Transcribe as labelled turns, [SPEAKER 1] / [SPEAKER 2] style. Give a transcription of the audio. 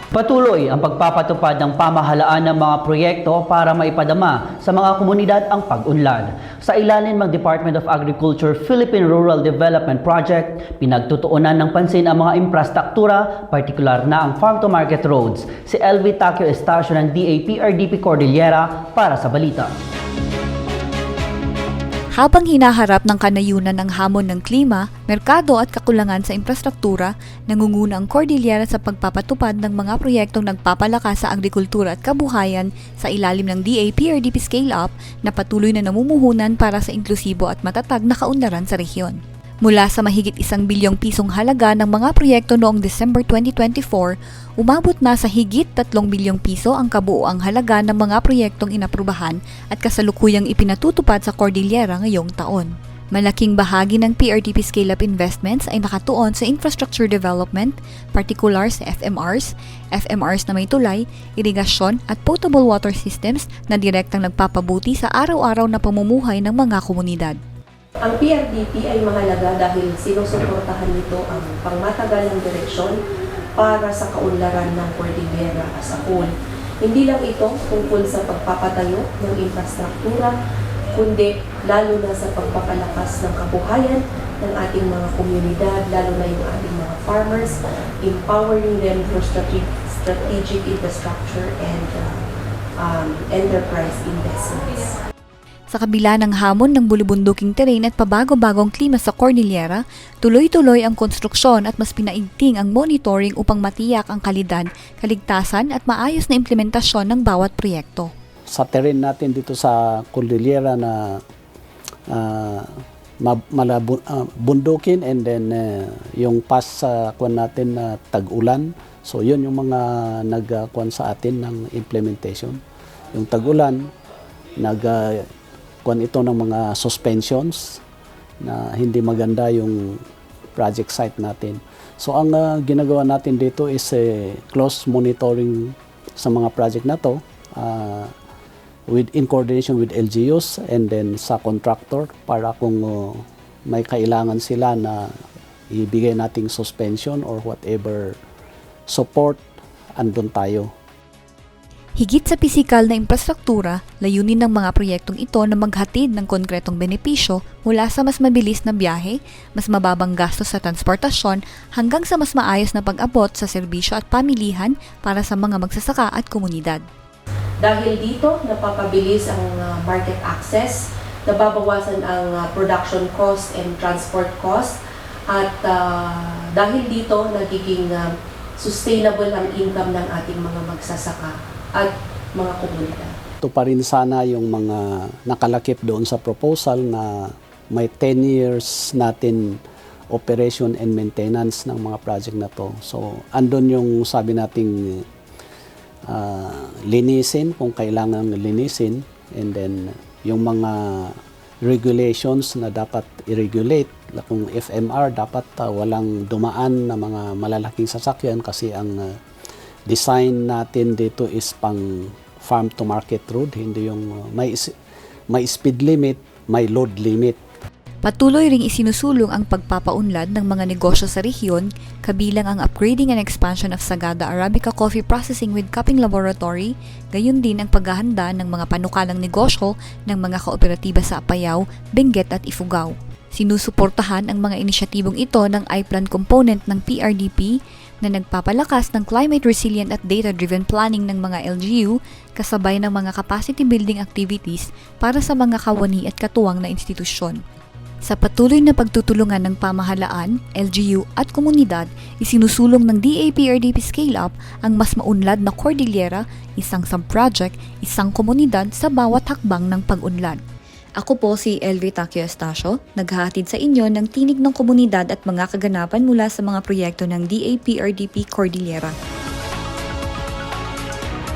[SPEAKER 1] Patuloy ang pagpapatupad ng pamahalaan ng mga proyekto para maipadama sa mga komunidad ang pag-unlad. Sa ilalim ng Department of Agriculture Philippine Rural Development Project, pinagtutuunan ng pansin ang mga infrastruktura, partikular na ang farm-to-market roads. Si LV Takio Estacio ng DAP-RDP Cordillera para sa balita.
[SPEAKER 2] Habang hinaharap ng kanayunan ng hamon ng klima, merkado at kakulangan sa infrastruktura, nangunguna ang Cordillera sa pagpapatupad ng mga proyektong nagpapalakas sa agrikultura at kabuhayan sa ilalim ng DAP-RDP Scale Up na patuloy na namumuhunan para sa inklusibo at matatag na kaunlaran sa rehiyon. Mula sa mahigit 1 bilyong pisong halaga ng mga proyekto noong December 2024, umabot na sa higit 3 bilyong piso ang kabuuang halaga ng mga proyektong inaprubahan at kasalukuyang ipinatutupad sa Cordillera ngayong taon. Malaking bahagi ng PRDP Scale-Up investments ay nakatuon sa infrastructure development, particular sa FMRs na may tulay, irigasyon at potable water systems na direktang nagpapabuti sa araw-araw na pamumuhay ng mga komunidad.
[SPEAKER 3] Ang PRDP ay mahalaga dahil sinusuportahan nito ang pangmatagalang direksyon para sa kaunlaran ng Cordillera as a whole. Hindi lang ito tungkol sa pagpapatayo ng infrastruktura, kundi lalo na sa pagpapalakas ng kabuhayan ng ating mga komunidad, lalo na yung ating mga farmers, empowering them through strategic infrastructure and enterprise investments.
[SPEAKER 2] Sa kabila ng hamon ng bulubunduking terrain at pabago-bagong klima sa Cordillera, tuloy-tuloy ang konstruksyon at mas pinaigting ang monitoring upang matiyak ang kalidad, kaligtasan at maayos na implementasyon ng bawat proyekto.
[SPEAKER 4] Sa terrain natin dito sa Cordillera na bundukin and then yung past sa natin na tag-ulan. So yun yung mga nagkuan sa atin ng implementation. Yung tag-ulan, kuan ito ng mga suspensions na hindi maganda yung project site natin. So ang ginagawa natin dito is close monitoring sa mga project na to in coordination with LGUs and then sa contractor para kung may kailangan sila na ibigay nating suspension or whatever support, andun tayo.
[SPEAKER 2] Higit sa pisikal na infrastruktura, layunin ng mga proyektong ito na maghatid ng konkretong benepisyo mula sa mas mabilis na biyahe, mas mababang gastos sa transportasyon hanggang sa mas maayos na pag-abot sa serbisyo at pamilihan para sa mga magsasaka at komunidad.
[SPEAKER 3] Dahil dito, napapabilis ang market access, nababawasan ang production cost and transport cost, at dahil dito, nagiging sustainable ang income ng ating mga magsasaka at mga komunidad.
[SPEAKER 4] Ito pa rin sana yung mga nakalakip doon sa proposal na may 10 years natin operation and maintenance ng mga project na to. So, andun yung sabi nating linisin kung kailangan linisin, and then yung mga regulations na dapat i-regulate. Kung FMR, dapat walang dumaan na mga malalaking sasakyan kasi ang design natin dito is pang farm to market road, hindi yung may speed limit, may load limit.
[SPEAKER 2] Patuloy ring isinusulong ang pagpapaunlad ng mga negosyo sa rehiyon, kabilang ang upgrading and expansion of Sagada Arabica Coffee Processing with Cupping Laboratory, gayon din ang paghahanda ng mga panukalang negosyo ng mga kooperatiba sa Apayao, Benguet at Ifugao. Sinusuportahan ang mga inisyatibong ito ng iPlan component ng PRDP na nagpapalakas ng climate resilient at data-driven planning ng mga LGU kasabay ng mga capacity building activities para sa mga kawani at katuwang na institusyon. Sa patuloy na pagtutulungan ng pamahalaan, LGU at komunidad, isinusulong ng DAP-RDP Scale-Up ang mas maunlad na Cordillera, isang sub-project, isang komunidad sa bawat hakbang ng pag-unlad. Ako po si LV Takio Estacio, naghahatid sa inyo ng tinig ng komunidad at mga kaganapan mula sa mga proyekto ng DAP-RDP Cordillera.